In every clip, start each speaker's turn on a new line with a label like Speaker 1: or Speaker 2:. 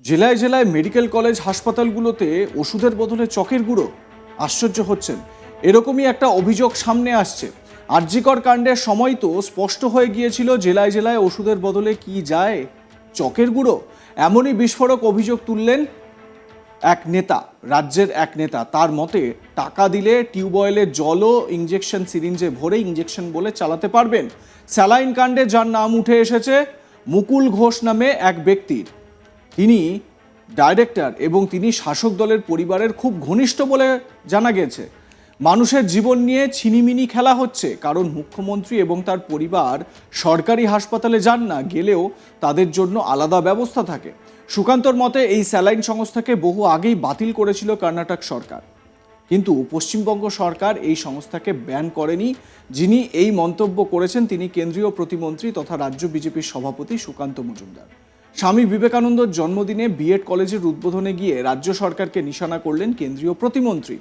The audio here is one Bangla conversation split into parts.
Speaker 1: জেলায় জেলায় মেডিকেল কলেজ হাসপাতালগুলোতে ওষুধের বদলে চকের গুঁড়ো। আশ্চর্য হচ্ছেন, এরকমই একটা অভিযোগ সামনে আসছে। আরজিকর কাণ্ডের সময় তো স্পষ্ট হয়ে গিয়েছিল জেলায় জেলায় ওষুধের বদলে কি যায়, চকের গুঁড়ো। এমনই বিস্ফোরক অভিযোগ তুললেন এক নেতা, রাজ্যের এক নেতা। তার মতে টাকা দিলে টিউবওয়েলের জলও ইঞ্জেকশন সিরিঞ্জে ভরে ইঞ্জেকশন বলে চালাতে পারবেন। স্যালাইন কাণ্ডে যার নাম উঠে এসেছে মুকুল ঘোষ নামে এক ব্যক্তির। তিনি ডাইরেক্টর এবং তিনি শাসক দলের পরিবারের খুব ঘনিষ্ঠ বলে জানা গেছে। মানুষের জীবন নিয়ে ছিনিমিনি খেলা হচ্ছে, কারণ মুখ্যমন্ত্রী এবং তার পরিবার সরকারি হাসপাতালে যান না, গেলেও তাদের জন্য আলাদা ব্যবস্থা থাকে। সুকান্তর মতে এই স্যালাইন সংস্থাকে বহু আগেই বাতিল করেছিল কর্ণাটক সরকার, কিন্তু পশ্চিমবঙ্গ সরকার এই সংস্থাকে ব্যান করেনি। যিনি এই মন্তব্য করেছেন তিনি কেন্দ্রীয় প্রতিমন্ত্রী তথা রাজ্য বিজেপির সভাপতি সুকান্ত মজুমদার। স্বামী বিবেকানন্দর জন্মদিনে বিএড কলেজের উদ্বোধনে গিয়ে রাজ্য সরকারকে নিশানা করলেন কেন্দ্রীয় প্রতিমন্ত্রী।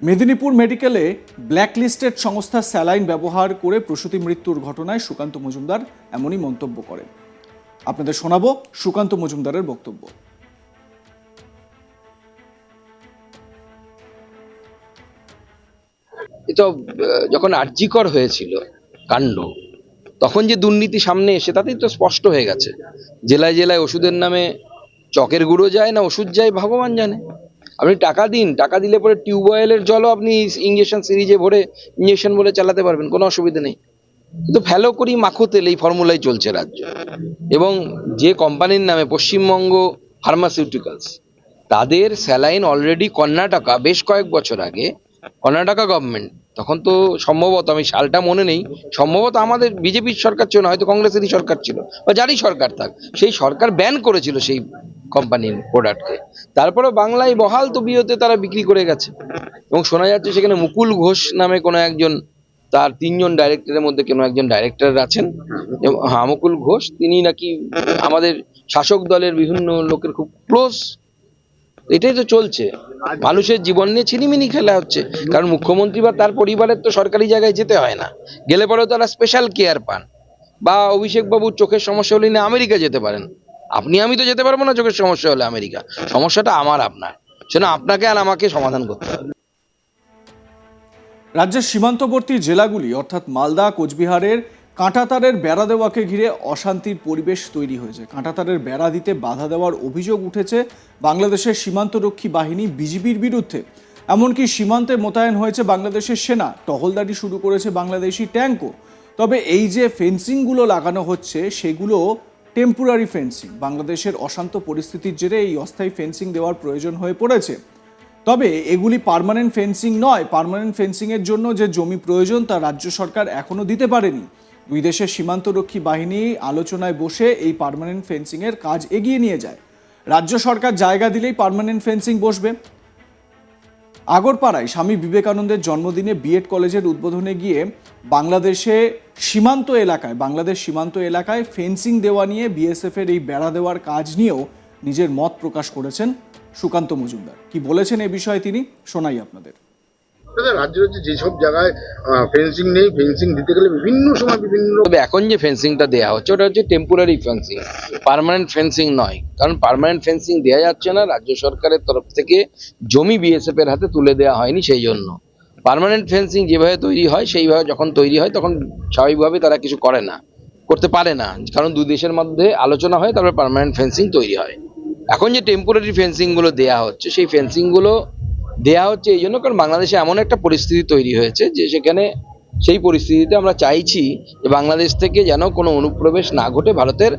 Speaker 1: মেদিনীপুর মেডিকেলে ব্ল্যাকলিস্টেড সংস্থা স্যালাইন ব্যবহার করে প্রসূতি মৃত্যুর ঘটনায় সুকান্ত মজুমদার এমনই মন্তব্য করেন। আপনাদের শোনাবো সুকান্ত মজুমদারের বক্তব্য।
Speaker 2: এটা যখন আরজিকর হয়েছিল কাণ্ড, তখন যে দুর্নীতি সামনে এসে তাতেই তো স্পষ্ট হয়ে গেছে। জেলায় জেলায় ওষুধের নামে চকের গুঁড়ো যায় না ওষুধ যায় ভগবান জানে। আপনি টাকা দিন, টাকা দিলে পরে টিউবওয়েলের জলও আপনি ইঞ্জেকশন সিরিজে ভরে ইঞ্জেকশন বলে চালাতে পারবেন, কোনো অসুবিধা নেই। কিন্তু ফেলো করি মাখো তেল, এই ফর্মুলাই চলছে রাজ্য। এবং যে কোম্পানির নামে পশ্চিমবঙ্গ ফার্মাসিউটিক্যালস, তাদের স্যালাইন অলরেডি কর্ণাটকা বেশ কয়েক বছর আগে কর্ণাটকা গভর্নমেন্ট, তখন তো সম্ভবত, আমি সালটা মনে নেই, সম্ভবত আমাদের বিজেপির সরকার ছিল না, হয়তো কংগ্রেসেরই সরকার ছিল বা যারই সরকার থাক, সেই সরকার ব্যান করেছিল সেই কোম্পানির প্রোডাক্টকে। তারপরে বাংলায় বহাল তবিয়তে তারা বিক্রি করে গেছে। এবং শোনা যাচ্ছে সেখানে মুকুল ঘোষ নামে কোনো একজন, তার 3জন ডাইরেক্টরের মধ্যে কোনো একজন ডাইরেক্টর আছেন। হ্যাঁ, মুকুল ঘোষ, তিনি নাকি আমাদের শাসক দলের বিভিন্ন লোকের খুব ক্লোজ। এটাই তো চলছে, মানুষের জীবন নিয়ে ছিনিমিনি খেলা হচ্ছে। কারণ মুখ্যমন্ত্রী বা তার পরিবারের তো সরকারি জায়গায় যেতে হয় না, গেলে পরেও তারা স্পেশাল কেয়ার পান। বা অভিষেক বাবুর চোখের সমস্যা হলে না আমেরিকা যেতে পারেন, আপনি আমি তো যেতে পারবো না চোখের সমস্যা হলে আমেরিকা। সমস্যাটা আমার আপনার, সেটা আপনাকে আর আমাকে সমাধান করতে হবে।
Speaker 1: রাজ্যের সীমান্তবর্তী জেলাগুলি অর্থাৎ মালদা, কোচবিহারের কাঁটাতারের বেড়া দেওয়াকে ঘিরে অশান্তির পরিবেশ তৈরি হয়েছে। কাঁটাতারের বেড়া দিতে বাধা দেওয়ার অভিযোগ উঠেছে বাংলাদেশের সীমান্তরক্ষী বাহিনী বিজিবির বিরুদ্ধে। এমনকি সীমান্তে মোতায়েন হয়েছে বাংলাদেশের সেনা, টহলদারি শুরু করেছে বাংলাদেশি ট্যাঙ্কও। তবে এই যে ফেন্সিংগুলো লাগানো হচ্ছে সেগুলো টেম্পোরারি ফেন্সিং। বাংলাদেশের অশান্ত পরিস্থিতির জেরে এই অস্থায়ী ফেন্সিং দেওয়ার প্রয়োজন হয়ে পড়েছে। তবে এগুলি পার্মানেন্ট ফেন্সিং নয়। পার্মানেন্ট ফেন্সিংয়ের জন্য যে জমি প্রয়োজন তা রাজ্য সরকার এখনও দিতে পারেনি। দুই দেশের সীমান্তরক্ষী বাহিনী আলোচনায় বসে এই পার্মানেন্ট ফেন্সিংয়ের কাজ এগিয়ে নিয়ে যায়। রাজ্য সরকার জায়গা দিলেই পার্মানেন্ট ফেন্সিং বসবে। আগরপাড়ায় স্বামী বিবেকানন্দের জন্মদিনে বিএড কলেজের উদ্বোধনে গিয়ে বাংলাদেশ সীমান্ত এলাকায় ফেন্সিং দেওয়া নিয়ে বিএসএফের এই বেড়া দেওয়ার কাজ নিয়েও নিজের মত প্রকাশ করেছেন সুকান্ত মজুমদার। কি বলেছেন এ বিষয়ে তিনি, শোনাই আপনাদের।
Speaker 3: রাজ্যে যেসব জায়গায় ফেন্সিং নেই, ফেন্সিং দিতে গেলে বিভিন্ন সময় বিভিন্ন,
Speaker 2: তবে এখন যে ফেন্সিংটা দেওয়া হচ্ছে ওটা হচ্ছে টেম্পোরারি ফেন্সিং, পার্মানেন্ট ফেন্সিং নয়। কারণ পার্মানেন্ট ফেন্সিং দেওয়া যাচ্ছে না, রাজ্য সরকারের তরফ থেকে জমি বিএসএফ এর হাতে তুলে দেওয়া হয়নি, সেই জন্য। পার্মানেন্ট ফেন্সিং যেভাবে তৈরি হয় সেইভাবে যখন তৈরি হয় তখন স্বাভাবিকভাবে তারা কিছু করতে পারে না, কারণ দুই দেশের মধ্যে আলোচনা হয় তারপরে পার্মানেন্ট ফেন্সিং তৈরি হয়। এখন যে টেম্পোরারি ফেন্সিং গুলো দেওয়া হচ্ছে, সেই ফেন্সিং গুলো দেয়া হচ্ছে এই জন্য কারণ বাংলাদেশে এমন একটা পরিস্থিতি তৈরি হয়েছে যে সেখানে সেই পরিস্থিতিতে আমরা চাইছি যে বাংলাদেশ থেকে যেন কোনো অনুপ্রবেশ না ঘটে। ভারতের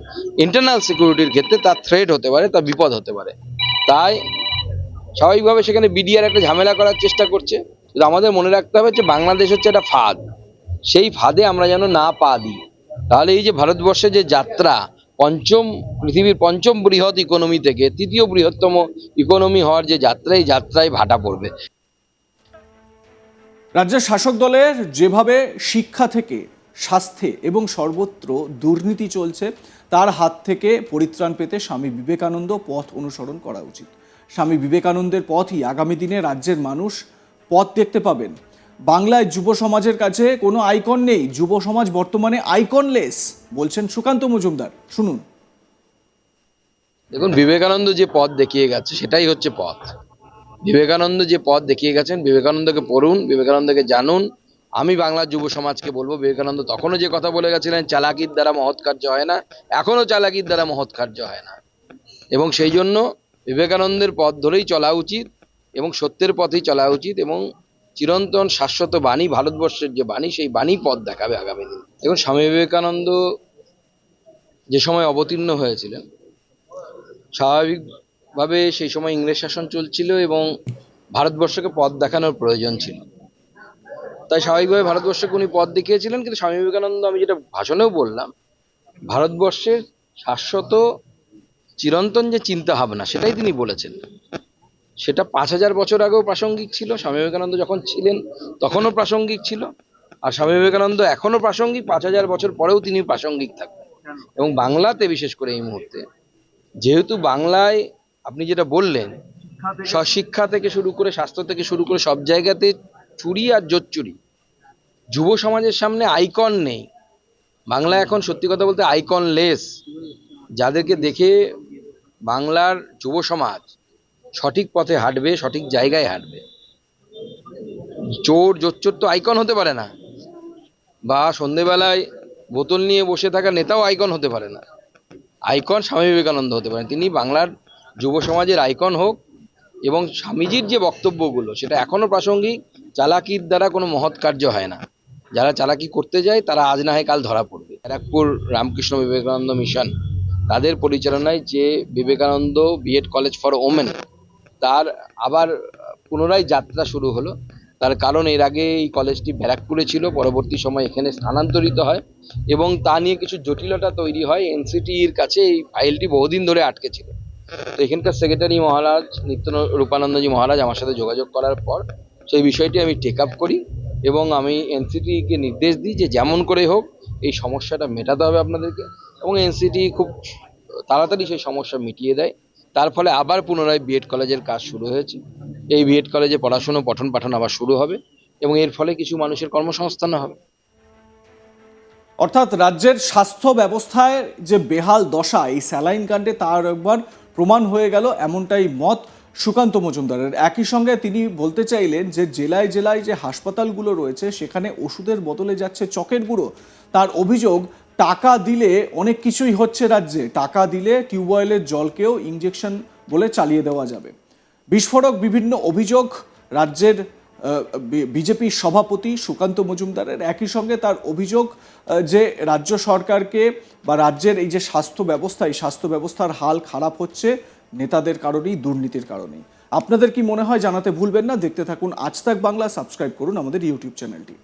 Speaker 2: ইন্টারনাল সিকিউরিটির ক্ষেত্রে তার থ্রেট হতে পারে, তার বিপদ হতে পারে। তাই স্বাভাবিকভাবে সেখানে বিডিআর একটা ঝামেলা করার চেষ্টা করছে। কিন্তু আমাদের মনে রাখতে হবে যে বাংলাদেশ হচ্ছে একটা ফাঁদ, সেই ফাঁদে আমরা যেন না পা দিই। তাহলে এই যে ভারতবর্ষের যে যাত্রা, পৃথিবীর পঞ্চম বৃহৎ ইকোনমি থেকে 3য় বৃহত্তম ইকোনমি হওয়ার যে যাত্রা, এই যাত্রায় ভাটা পড়বে।
Speaker 1: রাজ্যের শাসক দলের যেভাবে শিক্ষা থেকে স্বাস্থ্যে এবং সর্বত্র দুর্নীতি চলছে, তার হাত থেকে পরিত্রাণ পেতে স্বামী বিবেকানন্দ পথ অনুসরণ করা উচিত। স্বামী বিবেকানন্দের পথই আগামী দিনে রাজ্যের মানুষ পথ দেখতে পাবেন। বাংলায় যুব সমাজের কাছে কোনো আইকন নেই, যুব সমাজ বর্তমানে আইকনলেস, বলছেন সুকান্ত মজুমদার। শুনুন।
Speaker 2: দেখুন, বিবেকানন্দ যে পথ দেখিয়ে গেছে সেটাই হচ্ছে পথ। বিবেকানন্দ যে পথ দেখিয়ে গেছেন, বিবেকানন্দকে পড়ুন, বিবেকানন্দকে জানুন। আমি বাংলার যুব সমাজকে বলবো, বিবেকানন্দ তখনও যে কথা বলে গেছিলেন চালাকির দ্বারা মহৎ কার্য হয় না, এখনো চালাকির দ্বারা মহৎ কার্য হয় না। এবং সেই জন্য বিবেকানন্দের পথ ধরেই চলা উচিত এবং সত্যের পথেই চলা উচিত এবং চিরন্তন শাশ্বত বাণী, ভারতবর্ষের যে বাণী, সেই বাণী পথ দেখাবে আগামী দিন। দেখুন, স্বামী বিবেকানন্দ যে সময় অবতীর্ণ হয়েছিলেন, স্বাভাবিকভাবে সেই সময় ইংরেজ শাসন চলছিল এবং ভারতবর্ষকে পথ দেখানোর প্রয়োজন ছিল। তাই স্বাভাবিকভাবে ভারতবর্ষকে উনি পথ দেখিয়েছিলেন। কিন্তু স্বামী বিবেকানন্দ, আমি যেটা ভাষণেও বললাম, ভারতবর্ষের শাশ্বত চিরন্তন যে চিন্তা ভাবনা সেটাই তিনি বলেছেন। সেটা 5000 বছর আগেও প্রাসঙ্গিক ছিল, স্বামী বিবেকানন্দ যখন ছিলেন তখনও প্রাসঙ্গিক ছিল, আর স্বামী বিবেকানন্দ এখনো প্রাসঙ্গিক, 5000 বছর পরেও তিনি প্রাসঙ্গিক থাকবেন। এবং বাংলাতে বিশেষ করে এই মুহূর্তে, যেহেতু বাংলায় আপনি যেটা বললেন, শিক্ষা থেকে শুরু করে স্বাস্থ্য থেকে শুরু করে সব জায়গাতে চুরি আর জোচ্চুরি। যুব সমাজের সামনে আইকন নেই। বাংলা এখন সত্যি কথা বলতে আইকন লেস। যাদেরকে দেখে বাংলার যুব সমাজ সঠিক পথে হাঁটবে, সঠিক জায়গায় হাঁটবে। চোর জোচ্চোর তো আইকন হতে পারে না, বা সন্ধেবেলায় বোতল নিয়ে বসে থাকা নেতাও আইকন হতে পারে না। আইকন স্বামী বিবেকানন্দ হতে পারেন। তিনি বাংলার যুব সমাজের আইকন হোক, এবং স্বামীজির যে বক্তব্যগুলো সেটা এখনো প্রাসঙ্গিক। চালাকির দ্বারা কোনো মহৎ কার্য হয় না। যারা চালাকি করতে যায় তারা আজ না হয় কাল ধরা পড়বে। ব্যারাকপুর রামকৃষ্ণ বিবেকানন্দ মিশন, তাদের পরিচালনায় যে Vivekananda BEd college for women, তার আবার পুনরায় যাত্রা শুরু হলো। তার কারণ, এর আগে এই কলেজটি ব্যারাকপুরে ছিল, পরবর্তী সময় এখানে স্থানান্তরিত হয় এবং তা নিয়ে কিছু জটিলতা তৈরি হয়। এনসিটির কাছে এই ফাইলটি বহুদিন ধরে আটকে ছিল। তো এখানকার সেক্রেটারি মহারাজ নিত্য রূপানন্দজি মহারাজ আমার সাথে যোগাযোগ করার পর সেই বিষয়টি আমি টেক আপ করি এবং আমি এনসিটিকে নির্দেশ দিই যে যেমন করে হোক এই সমস্যাটা মেটাতে হবে আপনাদেরকে, এবং এনসিটি খুব তাড়াতাড়ি সেই সমস্যা মিটিয়ে দেয়। তার ফলে আবার পুনরায় বিএড কলেজের কাজ শুরু হয়েছে। এই বিএড কলেজে পড়াশুনো পঠন পাঠন আবার শুরু হবে এবং এর ফলে কিছু মানুষের কর্মসংস্থান হবে।
Speaker 1: অর্থাৎ রাজ্যের স্বাস্থ্য ব্যবস্থায় যে বেহাল দশা এই স্যালাইন কাণ্ডে তার একবার প্রমাণ হয়ে গেল, এমনটাই মত সুকান্ত মজুমদারের। একই সঙ্গে তিনি বলতে চাইলেন যে জেলায় জেলায় যে হাসপাতালগুলো রয়েছে সেখানে ওষুধের বদলে যাচ্ছে চকের গুঁড়ো। তার অভিযোগ, টাকা দিলে অনেক কিছুই হচ্ছে রাজ্যে, টাকা দিলে টিউবওয়েলের জলকেও ইঞ্জেকশন বলে চালিয়ে দেওয়া যাবে। বিস্ফোরক বিভিন্ন অভিযোগ রাজ্যের বিজেপি সভাপতি সুকান্ত মজুমদারের। একই সঙ্গে তার অভিযোগ যে রাজ্য সরকারকে বা রাজ্যের এই যে স্বাস্থ্য ব্যবস্থা, এই স্বাস্থ্য ব্যবস্থার হাল খারাপ হচ্ছে নেতাদের কারণেই, দুর্নীতির কারণেই। আপনাদের কি মনে হয় জানাতে ভুলবেন না। দেখতে থাকুন আজ তাক বাংলা, সাবস্ক্রাইব করুন আমাদের ইউটিউব চ্যানেলটি।